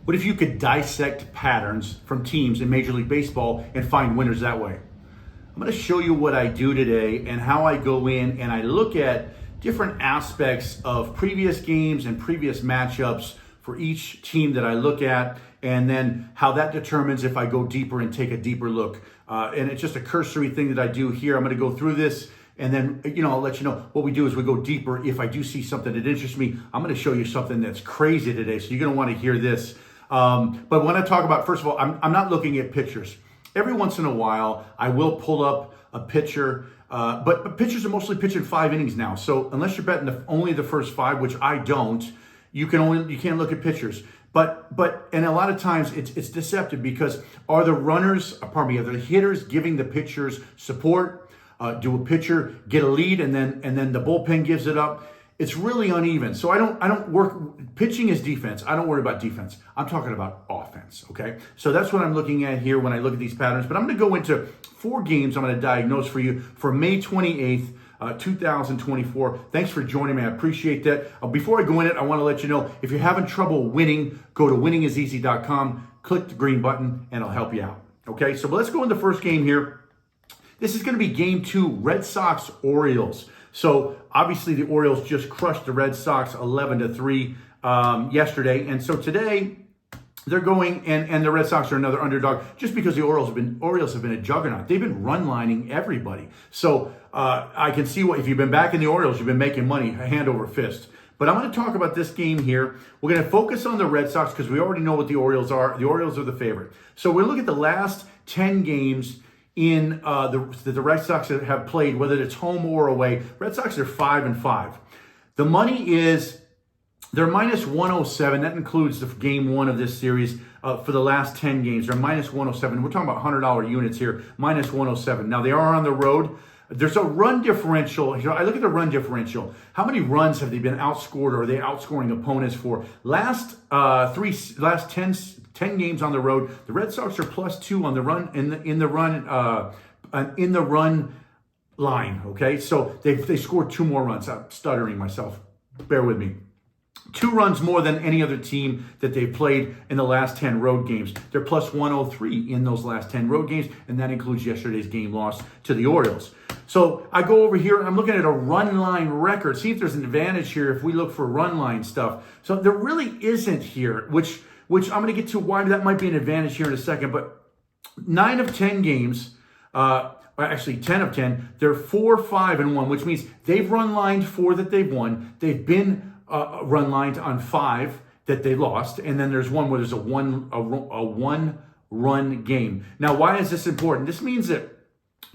What if you could dissect patterns from teams in Major League Baseball and find winners that way? I'm going to show you what I do today and how I go in and I look at different aspects of previous games and previous matchups for each team that I look at, and then how that determines if I go deeper and take a deeper look. And it's just a cursory thing that I do here. I'm going to go through this, and then I'll let you know what we do is we go deeper. If I do see something that interests me, I'm going to show you something that's crazy today, so you're going to want to hear this. But when I talk about, first of all, I'm not looking at pictures. Every once in a while, I will pull up a pitcher, but pitchers are mostly pitching 5 innings now. So unless you're betting only the first 5, which I don't, you can't look at pitchers. But and a lot of times it's deceptive because are the hitters giving the pitchers support? Do a pitcher get a lead and then the bullpen gives it up? It's really uneven. So I don't work. Pitching is defense. I don't worry about defense. I'm talking about offense. Okay. So that's what I'm looking at here when I look at these patterns. But I'm going to go into 4 games I'm going to diagnose for you for May 28th. 2024. Thanks for joining me. I appreciate that. Before I go in it, I want to let you know if you're having trouble winning, go to winningiseasy.com, click the green button, and I'll help you out. Okay, so let's go in the first game here. This is going to be game 2, Red Sox Orioles. So obviously the Orioles just crushed the Red Sox 11-3 yesterday, and so today they're going, and the Red Sox are another underdog just because the Orioles have been a juggernaut. They've been run lining everybody. So I can see if you've been back in the Orioles, you've been making money hand over fist. But I'm going to talk about this game here. We're going to focus on the Red Sox because we already know what the Orioles are. The Orioles are the favorite. So we'll look at the last 10 games in the Red Sox that have played, whether it's home or away. Red Sox are 5-5. The money is they're minus 107. That includes the game 1 of this series for the last 10 games. They're minus 107. We're talking about $100 units here, minus 107. Now, they are on the road. There's a run differential. I look at the run differential. How many runs have they been outscored or are they outscoring opponents for? Last 10 games on the road, the Red Sox are +2 on the run in the run line. Okay, so they scored 2 more runs. I'm stuttering myself. Bear with me. 2 runs more than any other team that they've played in the last 10 road games. They're plus 103 in those last 10 road games, and that includes yesterday's game loss to the Orioles. So I go over here, and I'm looking at a run line record. See if there's an advantage here if we look for run line stuff. So there really isn't here, which I'm going to get to why that might be an advantage here in a second. But 9 of 10 games, actually 10 of 10, they're 4-5-1, which means they've run lined 4 that they've won. They've been run lined on 5 that they lost, and then there's one where there's a one run game. Now, why is this important? This means that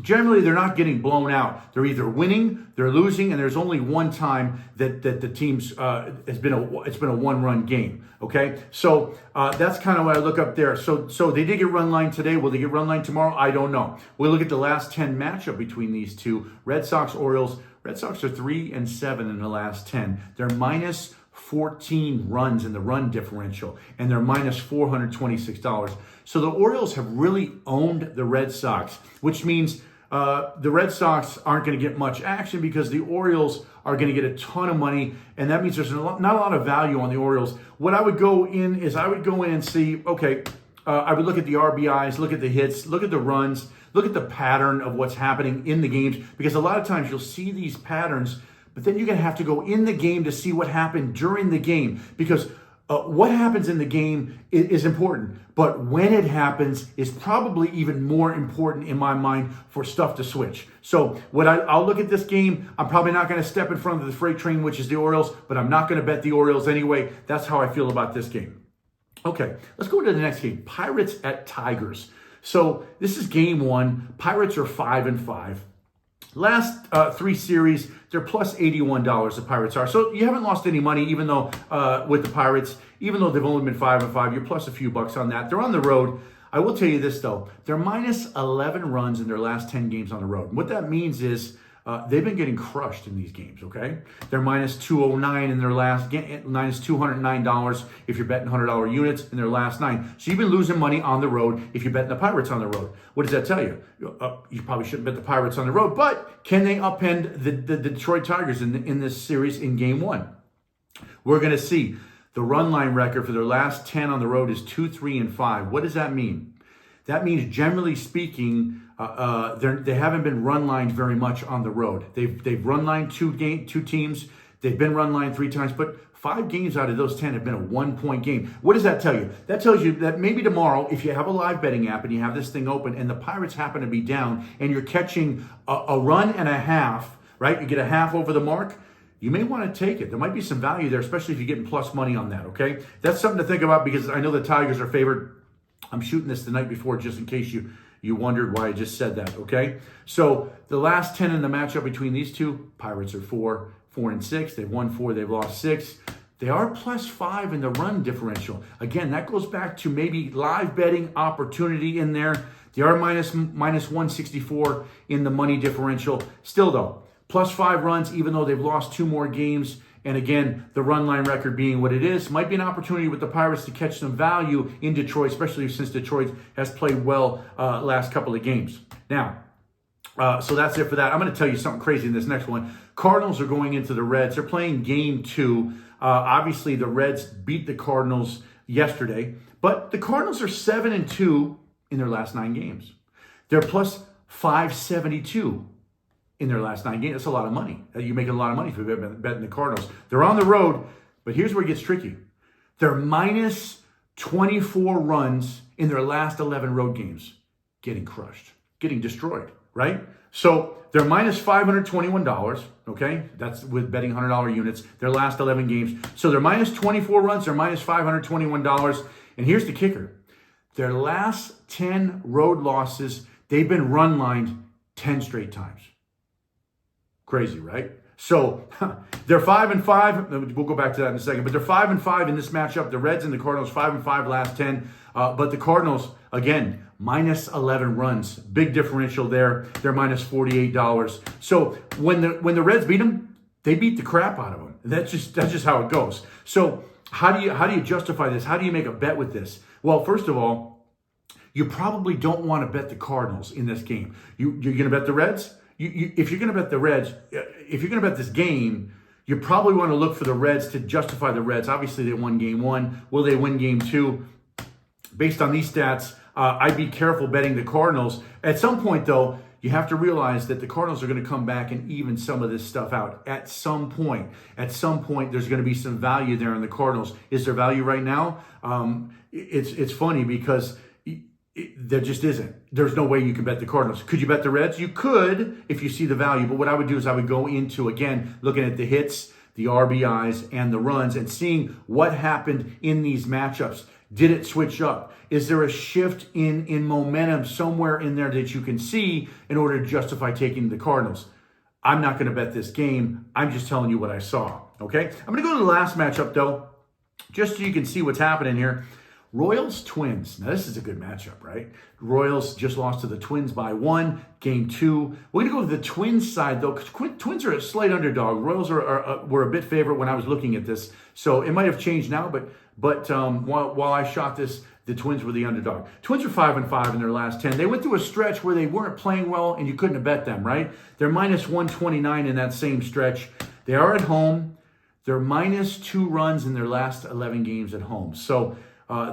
generally they're not getting blown out. They're either winning, they're losing, and there's only one time that the team's it's been a 1-run game. Okay, so that's kind of what I look up there. So they did get run line today. Will they get run line tomorrow? I don't know. We'll look at the last 10 matchup between these two: Red Sox, Orioles. Red Sox are 3-7 in the last 10. They're minus 14 runs in the run differential, and they're minus $426. So the Orioles have really owned the Red Sox, which means the Red Sox aren't going to get much action because the Orioles are going to get a ton of money, and that means there's not a lot of value on the Orioles. What I would go in is I would go in and see, okay, I would look at the RBIs, look at the hits, look at the runs, look at the pattern of what's happening in the games, because a lot of times you'll see these patterns, but then you're going to have to go in the game to see what happened during the game, because what happens in the game is important, but when it happens is probably even more important in my mind for stuff to switch. So I'll look at this game. I'm probably not going to step in front of the freight train, which is the Orioles, but I'm not going to bet the Orioles anyway. That's how I feel about this game. Okay, let's go to the next game. Pirates at Tigers. So this is game 1. Pirates are 5-5. Last 3 series, they're plus $81, the Pirates are. So you haven't lost any money, even though with the Pirates, even though they've only been 5-5, you're plus a few bucks on that. They're on the road. I will tell you this, though. They're minus 11 runs in their last 10 games on the road. And what that means is they've been getting crushed in these games, okay? They're minus 209 in their last game, minus $209 if you're betting $100 units in their last 9. So you've been losing money on the road if you're betting the Pirates on the road. What does that tell you? You probably shouldn't bet the Pirates on the road, but can they upend the Detroit Tigers in this series in game 1? We're going to see. The run line record for their last 10 on the road is 2-3-5. What does that mean? That means, generally speaking, they haven't been run lined very much on the road. They've run lined two teams. They've been run lined 3 times, but 5 games out of those 10 have been a 1-point game. What does that tell you? That tells you that maybe tomorrow, if you have a live betting app and you have this thing open and the Pirates happen to be down and you're catching a run and a half, right? You get a half over the mark. You may want to take it. There might be some value there, especially if you're getting plus money on that, okay? That's something to think about because I know the Tigers are favored. I'm shooting this the night before just in case you wondered why I just said that, okay? So the last 10 in the matchup between these two, Pirates are 4-6. They've won 4, they've lost 6. They are plus 5 in the run differential. Again, that goes back to maybe live betting opportunity in there. They are minus 164 in the money differential. Still though, plus 5 runs, even though they've lost 2 more games. And again, the run line record being what it is, might be an opportunity with the Pirates to catch some value in Detroit, especially since Detroit has played well last couple of games. Now, so that's it for that. I'm going to tell you something crazy in this next one. Cardinals are going into the Reds. They're playing game 2. Obviously, the Reds beat the Cardinals yesterday, but the Cardinals are 7-2 in their last 9 games. They're plus 572 in their last 9 games. That's a lot of money. You're making a lot of money if you're betting the Cardinals. They're on the road, but here's where it gets tricky. They're minus 24 runs in their last 11 road games. Getting crushed, getting destroyed, right? So they're minus $521, okay? That's with betting $100 units, their last 11 games. So they're minus 24 runs, they're minus $521. And here's the kicker. Their last 10 road losses, they've been run lined 10 straight times. Crazy, right? So they're 5-5. We'll go back to that in a second. But they're 5-5 in this matchup. The Reds and the Cardinals 5-5 last 10. But the Cardinals, again, minus 11 runs. Big differential there. They're minus $48. So when the Reds beat them, they beat the crap out of them. That's just how it goes. So how do you justify this? How do you make a bet with this? Well, first of all, you probably don't want to bet the Cardinals in this game. You're going to bet the Reds? If you're going to bet the Reds, if you're going to bet this game, you probably want to look for the Reds to justify the Reds. Obviously, they won game 1. Will they win game 2? Based on these stats, I'd be careful betting the Cardinals. At some point, though, you have to realize that the Cardinals are going to come back and even some of this stuff out. At some point, there's going to be some value there in the Cardinals. Is there value right now? It's funny because there just isn't. There's no way you can bet the Cardinals. Could you bet the Reds? You could if you see the value. But what I would do is I would go into, again, looking at the hits, the RBIs, and the runs and seeing what happened in these matchups. Did it switch up? Is there a shift in momentum somewhere in there that you can see in order to justify taking the Cardinals? I'm not going to bet this game. I'm just telling you what I saw, okay? I'm going to go to the last matchup, though, just so you can see what's happening here. Royals-Twins. Now, this is a good matchup, right? Royals just lost to the Twins by 1, game 2. We're going to go to the Twins side, though, because Twins are a slight underdog. Royals were a bit favorite when I was looking at this. So it might have changed now, but while I shot this, the Twins were the underdog. Twins are 5-5 in their last 10. They went through a stretch where they weren't playing well, and you couldn't have bet them, right? They're minus 129 in that same stretch. They are at home. They're minus 2 runs in their last 11 games at home. So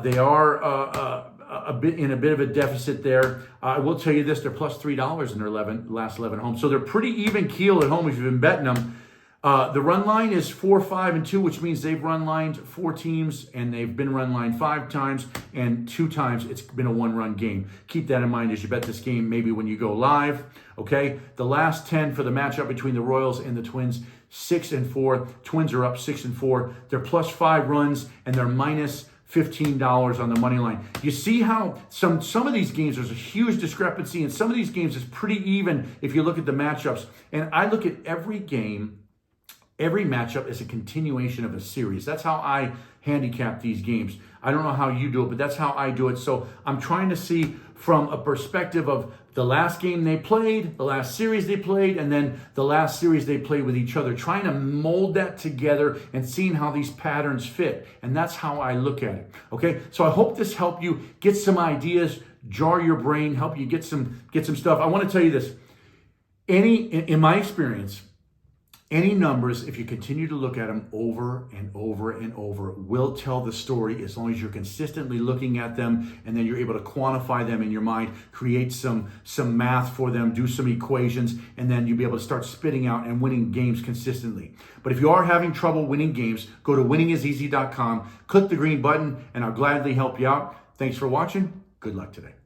they are a bit of a deficit there. I will tell you this: they're plus $3 in their last 11 home, so they're pretty even keel at home if you've been betting them. The run line is 4-5-2, which means they've run lined 4 teams and they've been run lined 5 times, and 2 times it's been a 1-run game. Keep that in mind as you bet this game, maybe when you go live. Okay, the last 10 for the matchup between the Royals and the Twins, 6-4. Twins are up 6-4. They're plus 5 runs and they're minus $15 on the money line. You see how some of these games, there's a huge discrepancy, and some of these games is pretty even if you look at the matchups. And I look at every game, every matchup as a continuation of a series. That's how I handicap these games. I don't know how you do it, but that's how I do it. So I'm trying to see from a perspective of the last game they played, the last series they played, and then the last series they played with each other, trying to mold that together and seeing how these patterns fit. And that's how I look at it. Okay, so I hope this helped you get some ideas, jar your brain, help you get some stuff. I want to tell you this. In my experience, Any numbers, if you continue to look at them over and over and over, will tell the story as long as you're consistently looking at them, and then you're able to quantify them in your mind, create some math for them, do some equations, and then you'll be able to start spitting out and winning games consistently. But if you are having trouble winning games, go to winningiseasy.com, click the green button, and I'll gladly help you out. Thanks for watching. Good luck today.